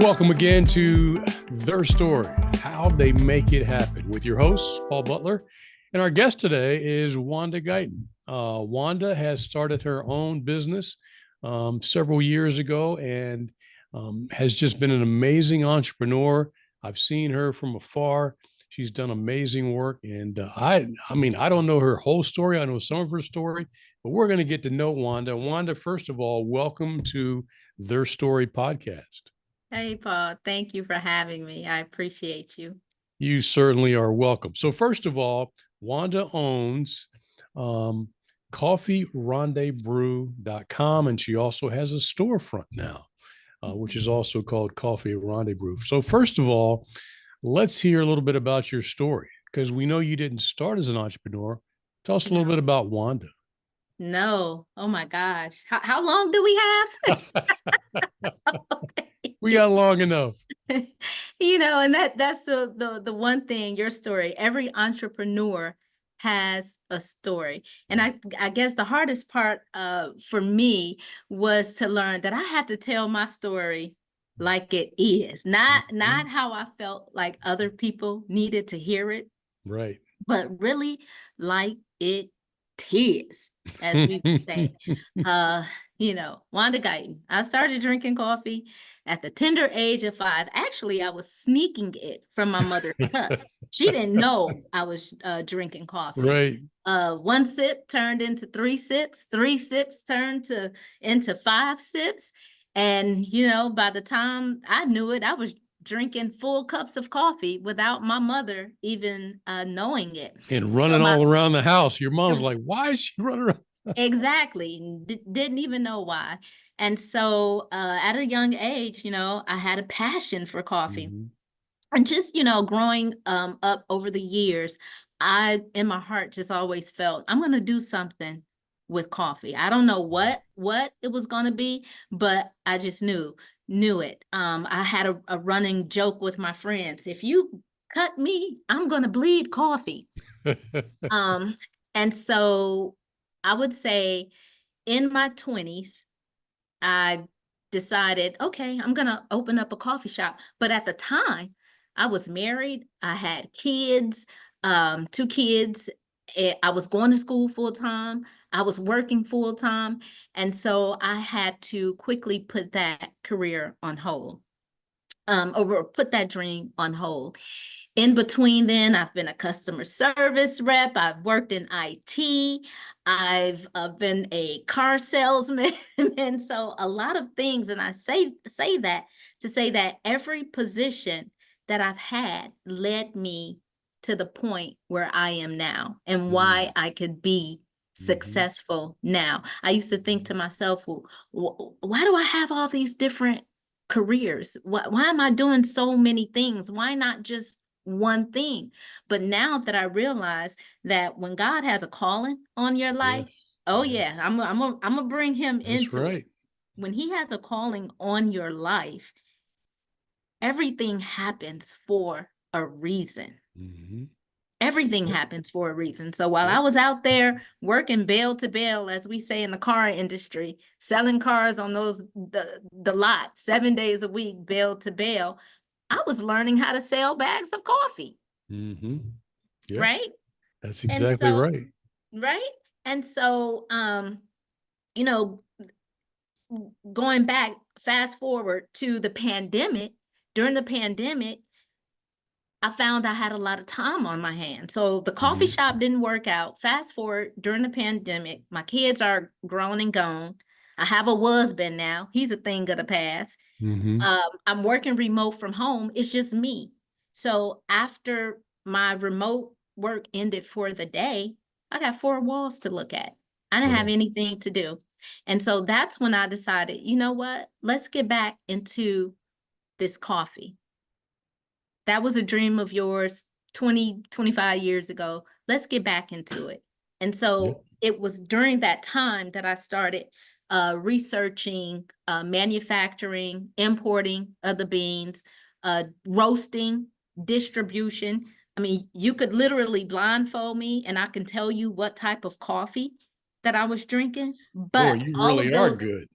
Welcome again to Their Story, How They Make It Happen, with your host, Paul Butler. And our guest today is Wanda Guyton. Wanda has started her own business several years ago and has just been an amazing entrepreneur. I've seen her from afar. She's done amazing work. And I don't know her whole story. I know some of her story, but we're going to get to know Wanda. Wanda, first of all, welcome to Their Story podcast. Hey, Paul, thank you for having me. I appreciate you. You certainly are welcome. So first of all, Wanda owns coffeerendezvous.com, and she also has a storefront now, which is also called Coffee Rendezvous. So first of all, let's hear a little bit about your story, because we know you didn't start as an entrepreneur. Tell us a little bit about Wanda. No. Oh my gosh. How long do we have? We got long enough. And that's the one thing, your story. Every entrepreneur has a story. And I guess the hardest part for me was to learn that I had to tell my story like it is, not how I felt like other people needed to hear it. Right. But really like it is, as we would say. Wanda Guyton. I started drinking coffee at the tender age of 5. Actually, I was sneaking it from my mother's cup. She didn't know I was drinking coffee. Right. 1 sip turned into 3 sips. 3 sips turned into 5 sips. And, by the time I knew it, I was drinking full cups of coffee without my mother even knowing it. And running all around the house. Your mom's like, why is she running around? Exactly. Didn't even know why. And so at a young age, I had a passion for coffee. Mm-hmm. And just, growing up over the years, I, in my heart, just always felt I'm going to do something with coffee. I don't know what it was going to be, but I just knew it. I had a running joke with my friends. If you cut me, I'm going to bleed coffee. And so I would say in my 20s, I decided, okay, I'm going to open up a coffee shop. But at the time, I was married. I had kids, 2 kids. I was going to school full time. I was working full time. And so I had to quickly put that career on hold, or put that dream on hold. In between then, I've been a customer service rep. I've worked in IT. I've been a car salesman. And so a lot of things. And I say that to say that every position that I've had led me to the point where I am now and why I could be successful now. I used to think to myself, well, why do I have all these different careers? Why am I doing so many things? Why not just one thing? But now that I realize that when God has a calling on your life, I'm gonna bring him into it. When he has a calling on your life, everything happens for a reason. Mm-hmm. Everything happens for a reason. So while I was out there working bail to bail, as we say in the car industry, selling cars on the lot 7 days a week, bail to bail, I was learning how to sell bags of coffee. Mm-hmm. Yep. Right? That's exactly right. Right? And so, going back, fast forward to the pandemic, during the pandemic, I found I had a lot of time on my hands. So the coffee shop didn't work out. Fast forward, during the pandemic, my kids are grown and gone. I have a husband now. He's a thing of the past. I'm working remote from home. It's just me. So after my remote work ended for the day, I got 4 walls to look at. I didn't have anything to do. And so that's when I decided, you know what? Let's get back into this coffee. That was a dream of yours 25 years ago. Let's get back into it. And so it was during that time that I started researching manufacturing, importing of the beans, roasting, distribution. I mean, you could literally blindfold me and I can tell you what type of coffee that I was drinking. But you really are good.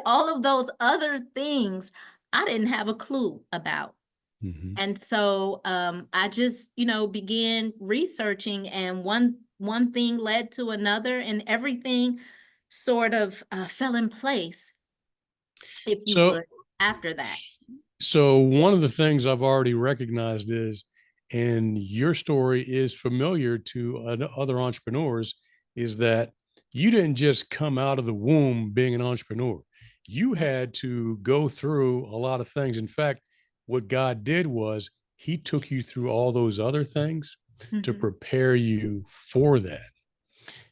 All of those other things I didn't have a clue about. Mhm. And so I just, began researching, and one thing led to another, and everything sort of fell in place, if you So, would, after that. so one of the things I've already recognized is, and your story is familiar to other entrepreneurs, is that you didn't just come out of the womb being an entrepreneur. You No. had to go through a lot of things. In fact, what God did was he took you through all those other things to Mhm. prepare you for that.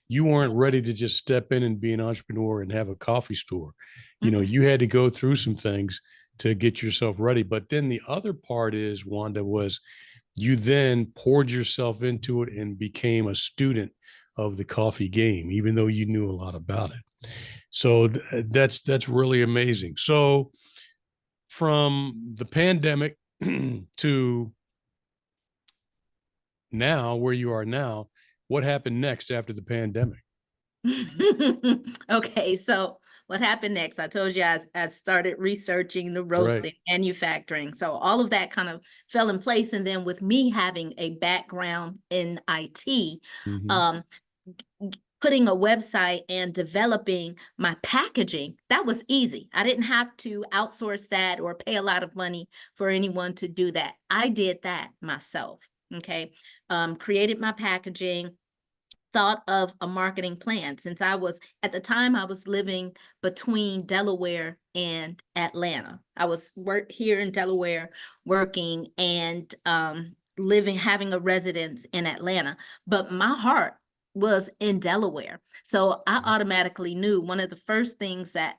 You weren't ready to just step in and be an entrepreneur and have a coffee store. Mm-mm. You had to go through some things to get yourself ready. But then the other part is, Wanda, was you then poured yourself into it and became a student of the coffee game, even though you knew a lot about it. So that's really amazing. So from the pandemic to now, where you are now, what happened next after the pandemic? Okay, so what happened next? I told you I started researching the Right. roasting, manufacturing. So all of that kind of fell in place. And then with me having a background in IT, Mm-hmm. um, putting a website and developing my packaging, that was easy. I didn't have to outsource that or pay a lot of money for anyone to do that. I did that myself. Okay. Created my packaging, thought of a marketing plan, since I was at the time I was living between Delaware and Atlanta. I was work here in Delaware working, and living, having a residence in Atlanta, but my heart was in Delaware. So I automatically knew one of the first things that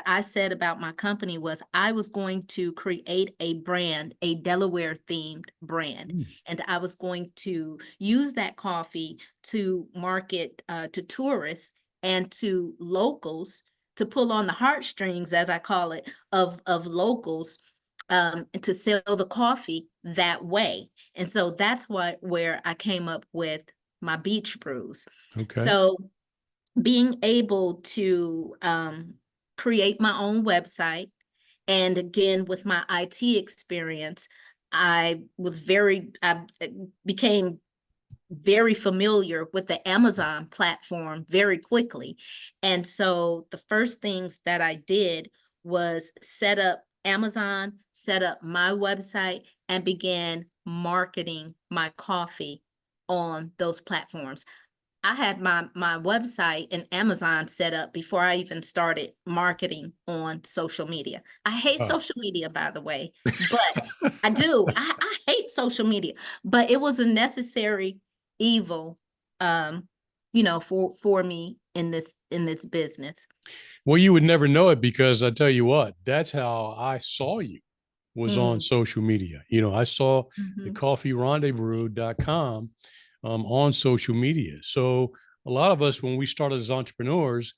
I said about my company was I was going to create a brand, a Delaware themed brand. And I was going to use that coffee to market to tourists and to locals, to pull on the heartstrings, as I call it, of locals, to sell the coffee that way. And so that's where I came up with my beach brews. Okay. So being able to create my own website, and again with my IT experience, I became very familiar with the Amazon platform very quickly. And so the first things that I did was set up Amazon, set up my website, and began marketing my coffee on those platforms. I had my website and Amazon set up before I even started marketing on social media. I hate Oh. social media, by the way, but I do. I hate social media, but it was a necessary evil, for me in this business. Well, you would never know it because I tell you what, that's how I saw you was on Mm, social media. I saw the mhm, coffeerendezvous.com on social media. So a lot of us, when we started as entrepreneurs,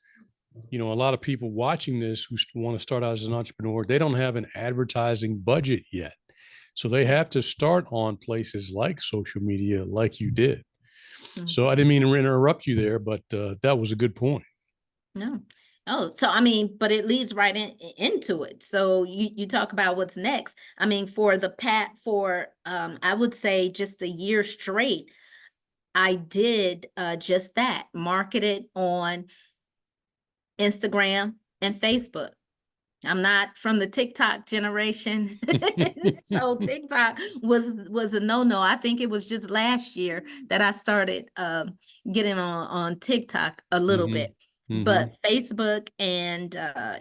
a lot of people watching this who want to start out as an entrepreneur, they don't have an advertising budget yet. So they have to start on places like social media, like you did. So mhm. I didn't mean to interrupt you there, but that was a good point. No. Oh, so I mean, but it leads right into it. So you talk about what's next. I mean, for the pat for I would say just a year straight, I did just that, marketed on Instagram and Facebook. I'm not from the TikTok generation. So TikTok was a no-no. I think it was just last year that I started getting on TikTok a little Mm-hmm. bit. Mm-hmm. But Facebook and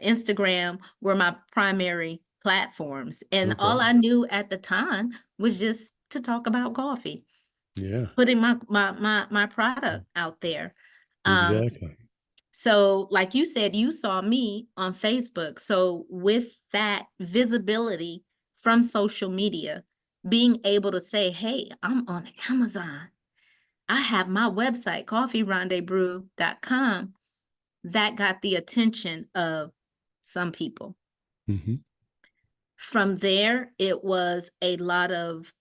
Instagram were my primary platforms. And all Okay. I knew at the time was just to talk about coffee, Yeah, putting my product out there. Um, exactly. so, like you said, you saw me on Facebook. So, with that visibility from social media, being able to say, hey, I'm on Amazon, I have my website, coffeerendezvous.com, that got the attention of some people. Mm-hmm. From there, it was a lot of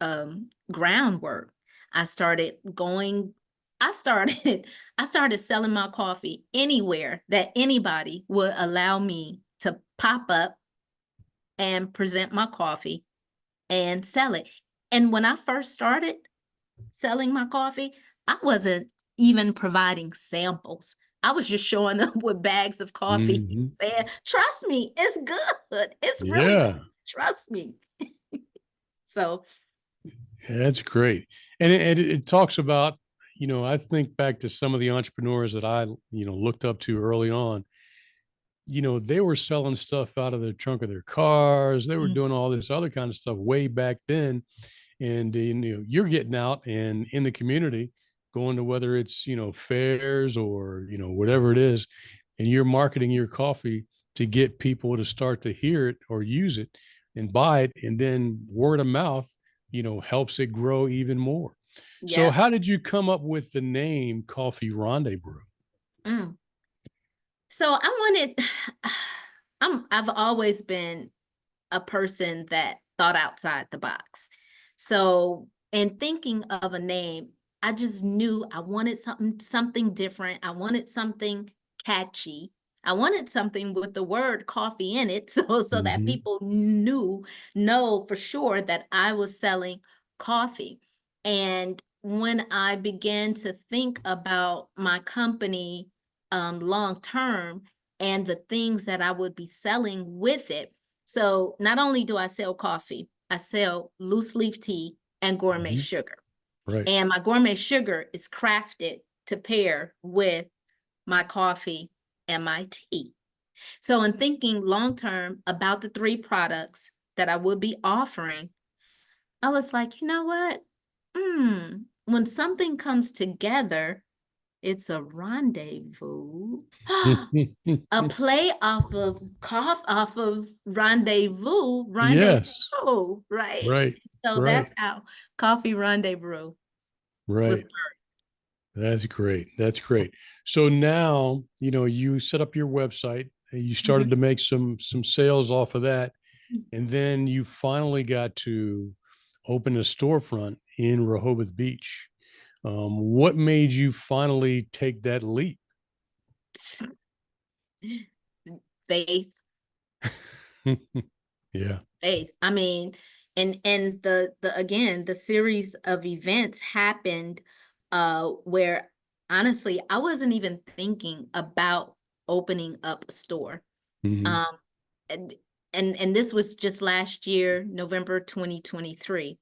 groundwork. I started going, I started, I started selling my coffee anywhere that anybody would allow me to pop up and present my coffee and sell it. And when I first started selling my coffee, I wasn't even providing samples. I was just showing up with bags of coffee Mhm. saying, trust me, it's good. It's really good. Yeah, Trust me. So, that's great. And it talks about, I think back to some of the entrepreneurs that I, looked up to early on. They were selling stuff out of the trunk of their cars. They were mm, doing all this other kind of stuff way back then. And you're getting out and in the community, going to whether it's fairs or whatever it is, and you're marketing your coffee to get people to start to hear it or use it and buy it, and then word of mouth helps it grow even more. So yeah. how did you come up with the name Coffee Rendezvous? Mm. So I wanted, I've always been a person that thought outside the box. So in thinking of a name, I just knew I wanted something different. I wanted something catchy. I wanted something with the word coffee in it, so that Mm-hmm. people know for sure that I was selling coffee. And when I began to think about my company long term and the things that I would be selling with it, so not only do I sell coffee, I sell loose leaf tea and gourmet Mm-hmm. sugar. Right. And my gourmet sugar is crafted to pair with my coffee and my tea. So in thinking long term about the three products that I would be offering, I was like, you know what? When something comes together, it's a rendezvous. A play off of Yes. rendezvous, right? Right. So Right. that's how Coffee Rendezvous was Right. That's great. That's great. So now, you set up your website and you started birthed. to make some sales off of that. And then you finally got to open a storefront in Rehoboth Beach. What made you finally take that leap? Faith, Yeah. faith. I mean, and the again, the series of events happened where honestly, I wasn't even thinking about opening up a store. Hmm. Um and and this was just last year, November 2023.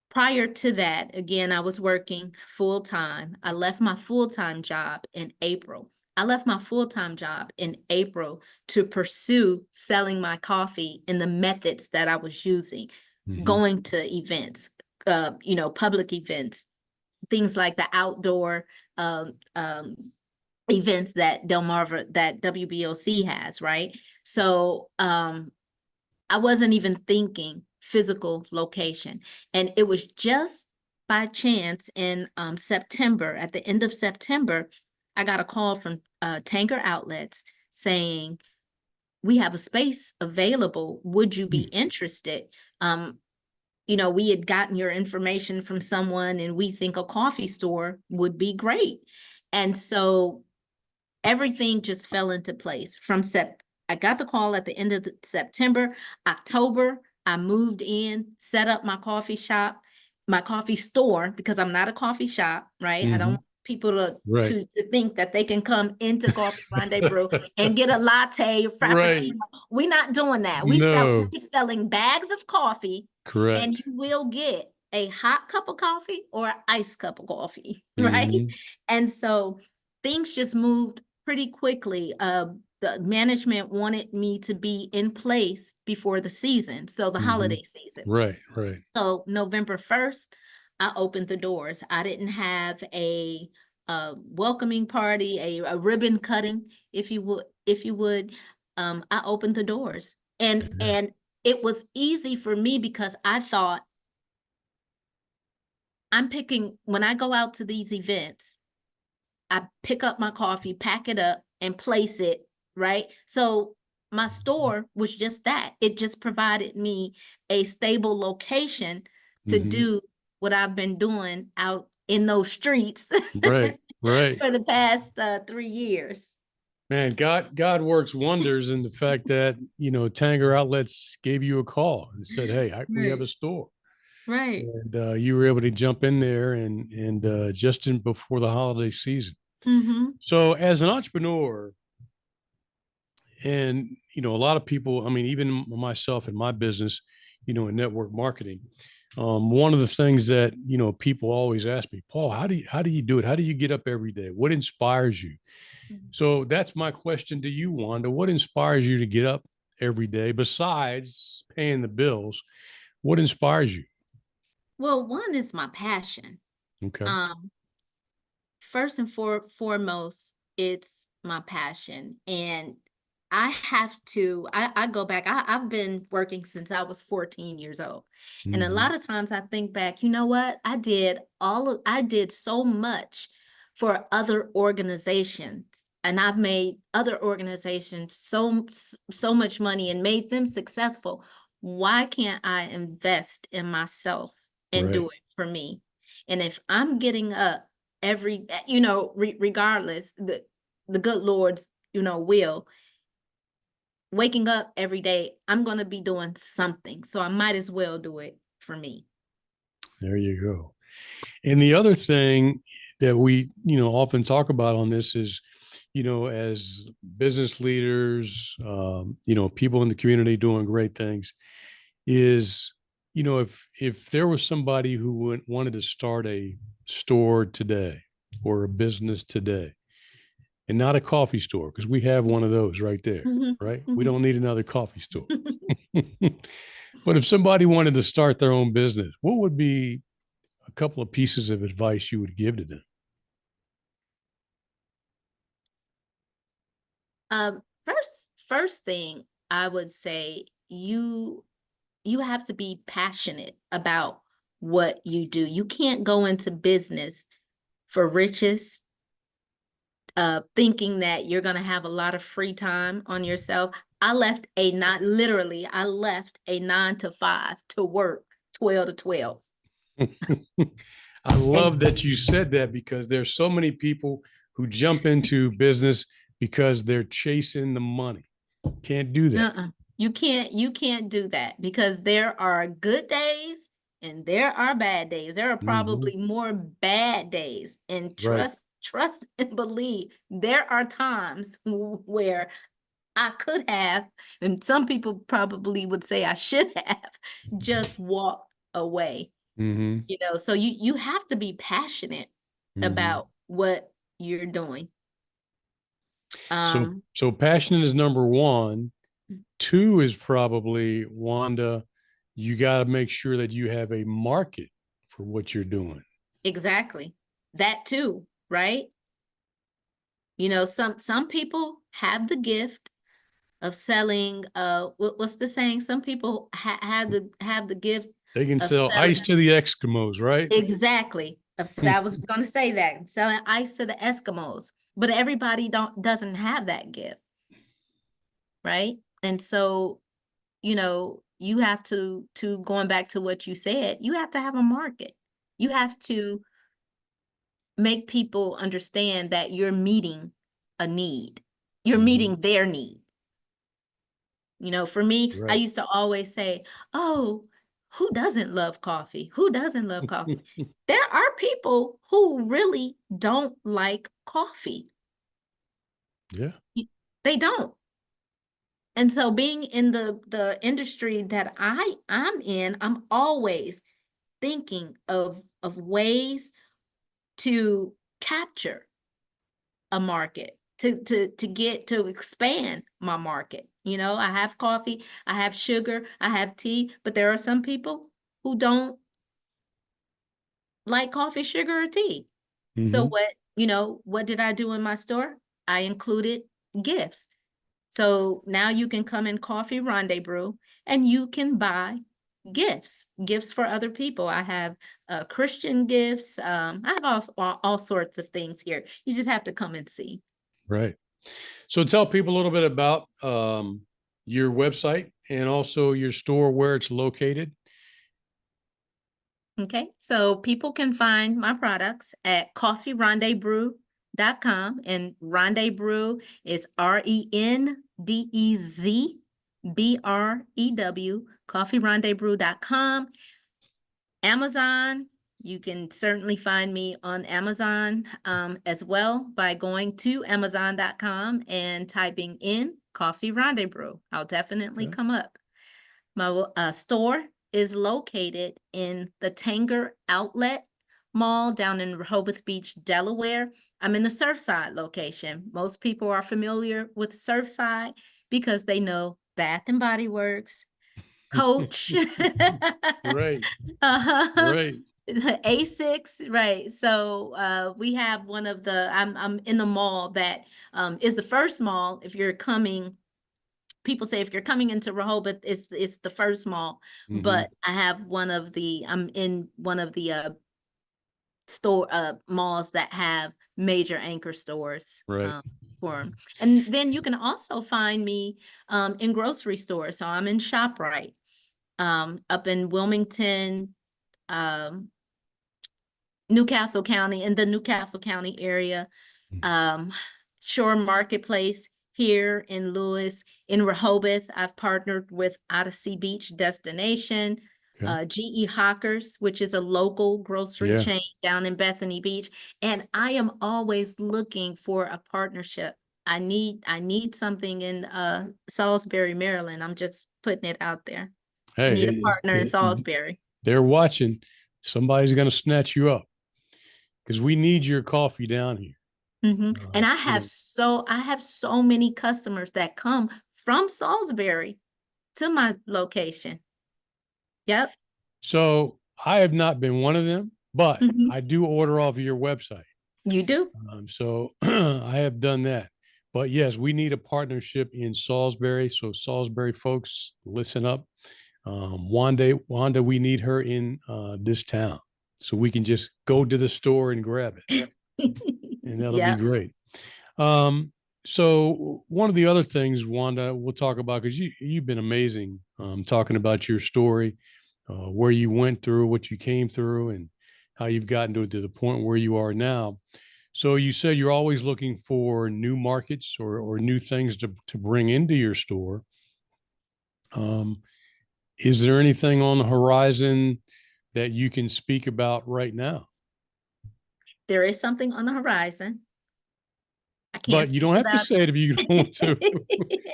Prior to that, again, I was working full time. I left my full time job in April. I left my full time job in April to pursue selling my coffee in the methods that I was using, Hmm. going to events, public events, things like the outdoor um, um, events that Delmarva, that WBOC has, right? So I wasn't even thinking physical location. And it was just by chance in September, at the end of September, I got a call from Tanger Outlets saying, we have a space available. Would you be interested? Um, we had gotten your information from someone and we think a coffee store would be great. And so everything just fell into place from I got the call at the end of September. October, I moved in, set up my coffee shop, my coffee store, because I'm not a coffee shop, right? I don't Hmm. want people to Right. to think that they can come into Coffee Rendezvous and get a latte or Right. frappuccino. We're not doing that. No. We're selling bags of coffee, and Correct. you will get a hot cup of coffee or an iced cup of coffee, right? Hmm. And so things just moved pretty quickly. The management wanted me to be in place before the season, so the Hmm. holiday season. Right. Right. So November 1st, I opened the doors. I didn't have a welcoming party, a ribbon cutting, if you would. I opened the doors, Yeah. and it was easy for me because I thought I'm picking when I go out to these events. I pick up my coffee, pack it up, and place it, right? So my store was just that. It just provided me a stable location to Hmm. do what I've been doing out in those streets Right. Right. for the past 3 years. Man, God works wonders in the fact that, Tanger Outlets gave you a call and said, "Hey, we have Right. a store." Right. And you were able to jump in there and just in before the holiday season. Mm-hmm. So as an entrepreneur, and a lot of people, I mean, even myself in my business, in network marketing, one of the things that people always ask me, Paul, how do you do it? How do you get up every day? What inspires you? So that's my question to you, Wanda. What inspires you to get up every day besides paying the bills? What inspires you? Well, one is my passion. Okay. Um, First and foremost, it's my passion. And I go back, I've been working since I was 14 years old. And a Hmm. lot of times I think back, you know what? I did so much for other organizations. And I've made other organizations so much money and made them successful. Why can't I invest in myself and do Right. it for me? And if I'm getting up regardless, the good Lord's, will, waking up every day, I'm going to be doing something. So I might as well do it for me. There you go. And the other thing that we, often talk about on this is, as business leaders, people in the community doing great things, is, if there was somebody who wanted to start a store today or a business today, and not a coffee store, because we have one of those right there, Mhm, right? We mhm. don't need another coffee store. But if somebody wanted to start their own business, what would be a couple of pieces of advice you would give to them? First thing I would say, you have to be passionate about what you do. You can't go into business for riches, thinking that you're going to have a lot of free time on yourself. I left a 9 to 5 to work 12 to 12. I And love that you said that because there's so many people who jump into business because they're chasing the money. Can't do that. you can't do that, because there are good days and there are bad days. There are Hmm. probably more bad days. And Right. trust and believe, there are times where I could have, and some people probably would say I should have, just walked away. Hmm. So you have to be passionate Hmm. about what you're doing. So, Um, so passion is number one. Two is probably, Wanda, you got to make sure that you have a market for what you're doing. exactly. That too, right? Some people have the gift of selling, what's the saying? Some people have the gift They can of sell selling. ice to the Eskimos, right? Exactly. I was going to say that, selling ice to the Eskimos, but everybody doesn't have that gift, right? And so, you have to going back to what you said, you have to have a market. You have to make people understand that you're meeting a need. You're Hmm. meeting their need. For me, I Right. used to always say, "Oh, who doesn't love coffee? Who doesn't love coffee?" There are people who really don't like coffee. Yeah. They don't. And so being in the industry that I'm in, I'm always thinking of ways to capture a market, to expand my market. I have coffee, I have sugar, I have tea, but there are some people who don't like coffee, sugar, or tea. So Hmm. what did I do in my store? I included gifts. So now you can come in Coffee Rendezvous and you can buy gifts for other people. I have Christian gifts. I have all sorts of things here. You just have to come and see. Right. So tell people a little bit about your website and also your store, where it's located. Okay, so people can find my products at coffeerendezvous and Rendezbrew is RENDEZBREW, coffeerendezbrew.com. Amazon, you can certainly find me on Amazon as well by going to Amazon.com and typing in Coffee Rendezbrew. I'll definitely come up. My store is located in the Tanger Outlet Mall down in Rehoboth Beach, Delaware. I'm in the Surfside location. Most people are familiar with Surfside because they know Bath and Body Works, Coach. Right. Uh-huh. Right. A6, right. So we have one of the, I'm in the mall that is the first mall. If you're coming, people say if you're coming into Rehoboth, it's the first mall. But I have I'm in one of the malls that have major anchor stores Right. for them. And then you can also find me in grocery stores. So I'm in ShopRite up in Wilmington, Newcastle County, in the Newcastle County area, Shore Marketplace here in Lewis, in Rehoboth. I've partnered with Odyssey Beach Destination, GE Hawkers, which is a local grocery chain down in Bethany Beach. And I am always looking for a partnership. I need something in Salisbury, Maryland. I'm just putting it out there. I need a partner in Salisbury. They're watching. Somebody's going to snatch you up because we need your coffee down here. And I have so many customers that come from Salisbury to my location. Yep. So I have not been one of them, but I do order off of your website. You do? So I have done that. But yes, we need a partnership in Salisbury. So Salisbury folks, listen up. Wanda, we need her in this town so we can just go to the store and grab it. And that'll be great. So one of the other things, Wanda, we'll talk about, because you've been amazing talking about your story, where you went through, what you came through, and how you've gotten to the point where you are now. So you said you're always looking for new markets or new things to bring into your store. Is there anything on the horizon that you can speak about right now? There is something on the horizon. I can't. But you don't have to say it if you don't want to.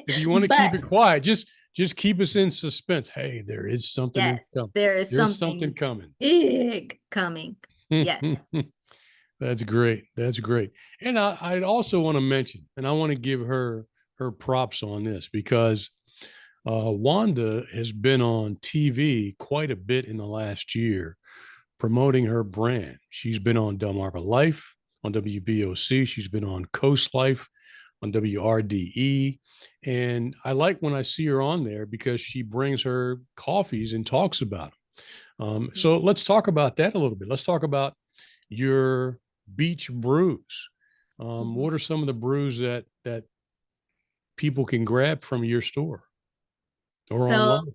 If you want to keep it quiet, just keep us in suspense. Hey, there is something. Yes, there's something coming. Big coming. Yes. That's great. That's great. And I'd also want to mention, and I want to give her props on this, because Wanda has been on TV quite a bit in the last year promoting her brand. She's been on Delmarva Life on WBOC. She's been on Coast Life on WRDE. And I like when I see her on there because she brings her coffees and talks about them. So let's talk about that a little bit. Let's talk about your beach brews. What are some of the brews that people can grab from your store or online?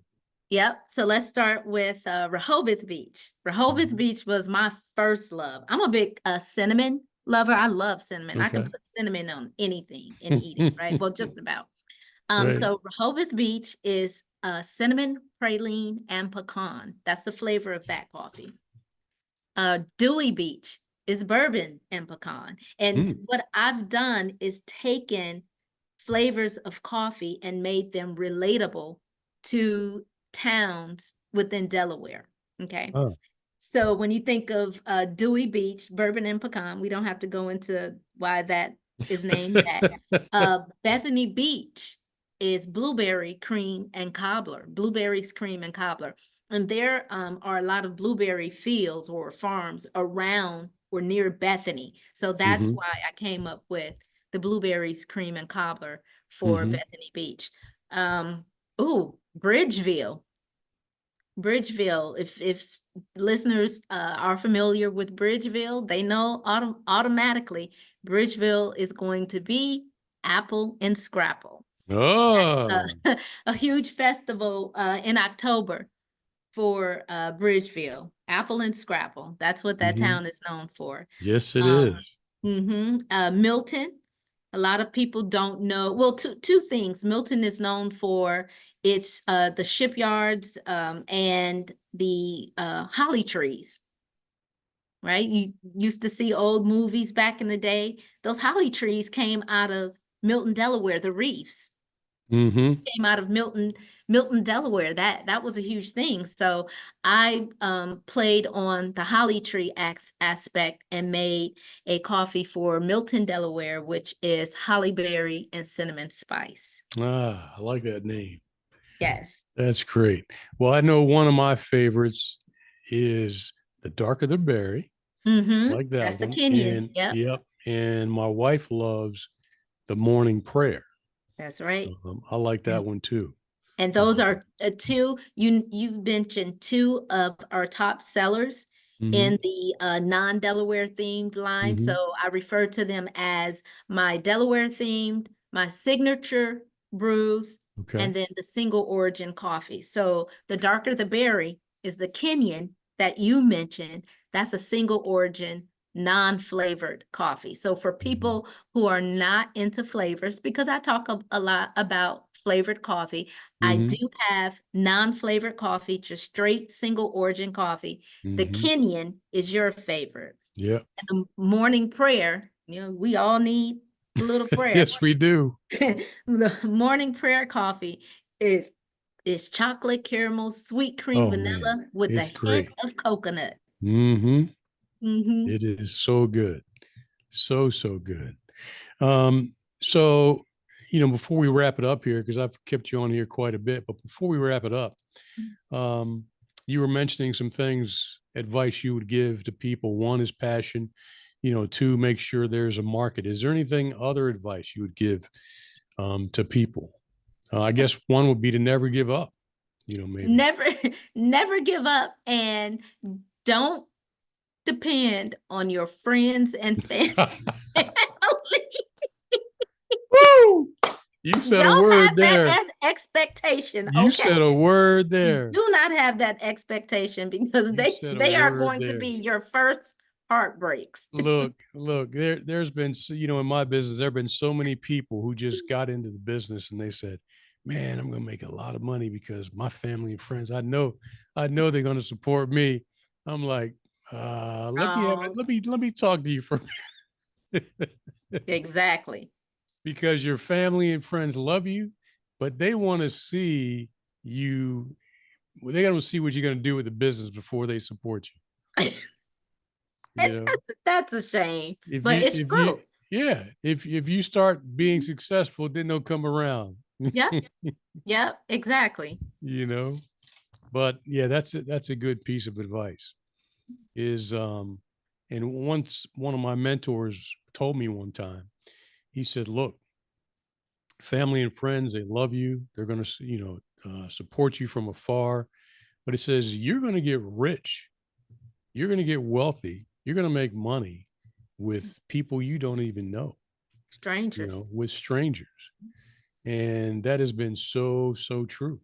Yep. So let's start with Rehoboth Beach. Rehoboth Beach was my first love. I'm a big cinnamon lover. I love cinnamon. I can put cinnamon on anything and eat it, right? Well, just about. So Rehoboth Beach is cinnamon, praline, and pecan. That's the flavor of that coffee. Dewey Beach is bourbon and pecan. And what I've done is taken flavors of coffee and made them relatable to towns within Delaware. Okay. So when you think of Dewey Beach, bourbon and pecan, we don't have to go into why that is named that. Bethany Beach is blueberry cream and cobbler, blueberries, cream and cobbler. And there are a lot of blueberry fields or farms around or near Bethany. So that's why I came up with the blueberries, cream and cobbler for Bethany Beach. Bridgeville. If listeners are familiar with Bridgeville, they know automatically Bridgeville is going to be Apple and Scrapple. A huge festival in October for Bridgeville. Apple and Scrapple. That's what that town is known for. Yes, it is. Milton. A lot of people don't know. Well, two things. Milton is known for its the shipyards and the holly trees. Right? You used to see old movies back in the day. Those holly trees came out of Milton, Delaware, the reefs. Mm-hmm. Came out of Milton, Delaware. That was a huge thing. So I played on the holly tree aspect and made a coffee for Milton, Delaware, which is holly berry and cinnamon spice. Ah, I like that name. Yes. That's great. Well, I know one of my favorites is the darker the berry. I like that That's the one. Kenyan. And Yep. yep. And my wife loves the morning prayer. That's right. I like that one too. And those are two, you mentioned two of our top sellers Mm-hmm, in the non-Delaware themed line. mm-hmm. So I refer to them as my Delaware themed, my signature brews, Okay. and then the single origin coffee. So the darker the berry is the Kenyan that you mentioned. That's a single origin non-flavored coffee. So for Mhm, people who are not into flavors, because I talk a lot about flavored coffee, I mhm, do have non-flavored coffee, just straight single origin coffee. The mhm. Kenyan is your favorite. Yeah. And the morning prayer, we all need a little prayer. Yes, we do. The morning prayer coffee is chocolate caramel, sweet cream Oh man, vanilla with a it's hint great. of coconut. Mm-hmm. Mm-hmm. It is so good. So, so good. Um, so, before we wrap it up here, because I've kept you on here quite a bit, but before we wrap it up, um, you were mentioning some things, advice you would give to people. One is passion, two, make sure there's a market. Is there anything other advice you would give to people? I guess one would be to never give up, maybe. Never, never give up and don't depend on your friends and family. Woo! You said a Don't word have that there. as expectation, You okay? said a word there. Do not have that expectation because You said a they are word going to there. be your first heartbreaks. Look, there's been, in my business, there have been so many people who just got into the business and they said, man, I'm going to make a lot of money because my family and friends, I know they're going to support me. I'm like, let me have it. Oh, Let me talk to you for a minute. exactly. Because your family and friends love you, but they want to see you. Well, they got to see what you're going to do with the business before they support you. And You know, that's a shame, if but you it's if you true. yeah, if you start being successful, then they'll come around. Yep, yep, exactly. you know, but yeah, that's a good piece of advice. Is and once one of my mentors told me one time, he said, "Look, family and friends, they love you. They're going to support you from afar, but it says you're going to get rich, you're going to get wealthy, you're going to make money with people you don't even know, Strangers. with strangers." And that has been so, so true.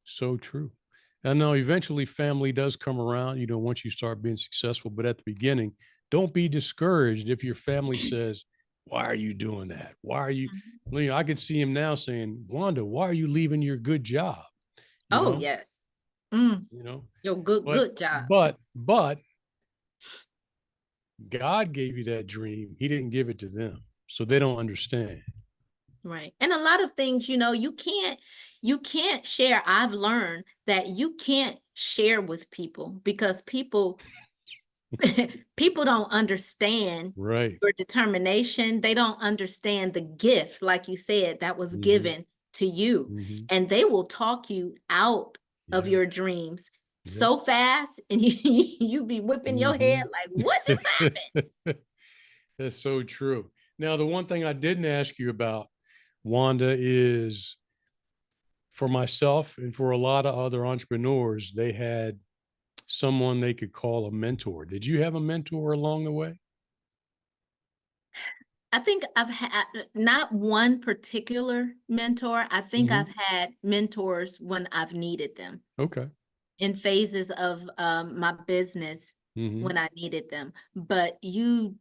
So true. And now eventually family does come around, once you start being successful. But at the beginning, don't be discouraged if your family says, why are you doing that? Why are you, Mhm. I could see him now saying, Wanda, why are you leaving your good job? You Oh, know, yes. Mm, you know, your good, but, good job. but God gave you that dream. He didn't give it to them. So they don't understand. Right. And a lot of things, you can't share. I've learned that you can't share with people because people don't understand Right. your determination. They don't understand the gift, like you said, that was Mm-hmm. given to you. Mm-hmm. And they will talk you out of Yeah. your dreams Yeah. so fast, and you be whipping your head Mm-hmm. like, what just happened? That's so true. Now, the one thing I didn't ask you about, Wanda, is for myself and for a lot of other entrepreneurs, they had someone they could call a mentor. Did you have a mentor along the way? I think I've had not one particular mentor. I think Mm-hmm. I've had mentors when I've needed them Okay. in phases of my business. Mm-hmm. when I needed them. But you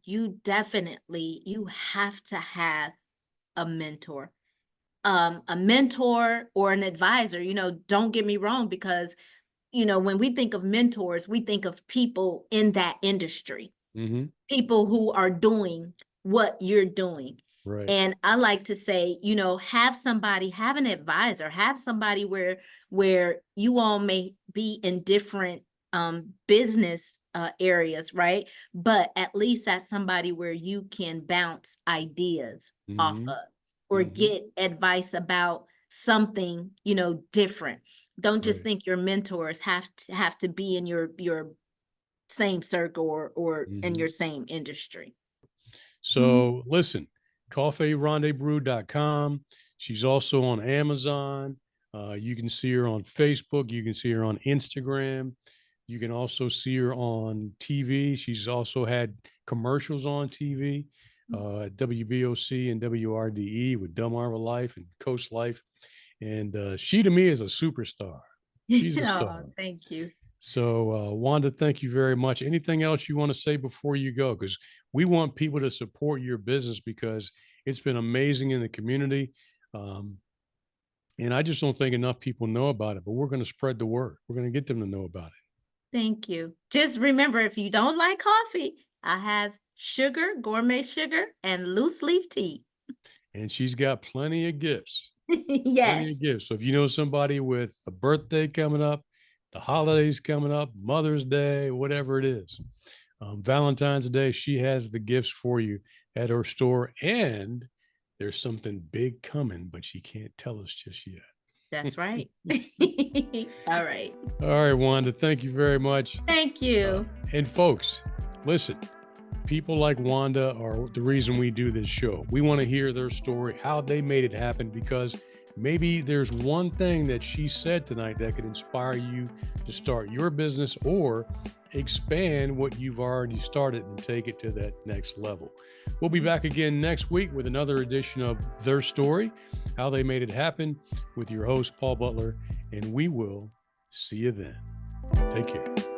definitely, you have to have a mentor or an advisor. Don't get me wrong, because when we think of mentors, we think of people in that industry, Mm-hmm. people who are doing what you're doing. Right. And I like to say, have an advisor, have somebody where you all may be in different business areas, right? But at least that's somebody where you can bounce ideas off Mm-hmm. of, or Mm-hmm. get advice about something, different. Don't just Right. think your mentors have to be in your same circle or in Mm-hmm. your same industry. So listen, coffeerendezvous.com. She's also on Amazon. You can see her on Facebook. You can see her on Instagram. You can also see her on TV. She's also had commercials on TV, WBOC and WRDE with Delmarva Life and Coast Life. And she, to me, is a superstar. She's a Oh, star. thank you. So, Wanda, thank you very much. Anything else you want to say before you go? Because we want people to support your business because it's been amazing in the community. Um, and I just don't think enough people know about it, but we're going to spread the word. We're going to get them to know about it. Thank you. Just remember, if you don't like coffee, I have sugar, gourmet sugar, and loose leaf tea. And she's got plenty of gifts, plenty of Yes, gifts. So if you know somebody with a birthday coming up, the holidays coming up, Mother's Day, whatever it is, Valentine's Day, she has the gifts for you at her store. And there's something big coming, but she can't tell us just yet. that's right. All right. All right, Wanda, thank you very much. Thank you. And folks, listen, people like Wanda are the reason we do this show. We want to hear their story, how they made it happen, because maybe there's one thing that she said tonight that could inspire you to start your business or expand what you've already started and take it to that next level. We'll be back again next week with another edition of Their Story, How They Made It Happen, with your host, Paul Butler, and we will see you then. Take care.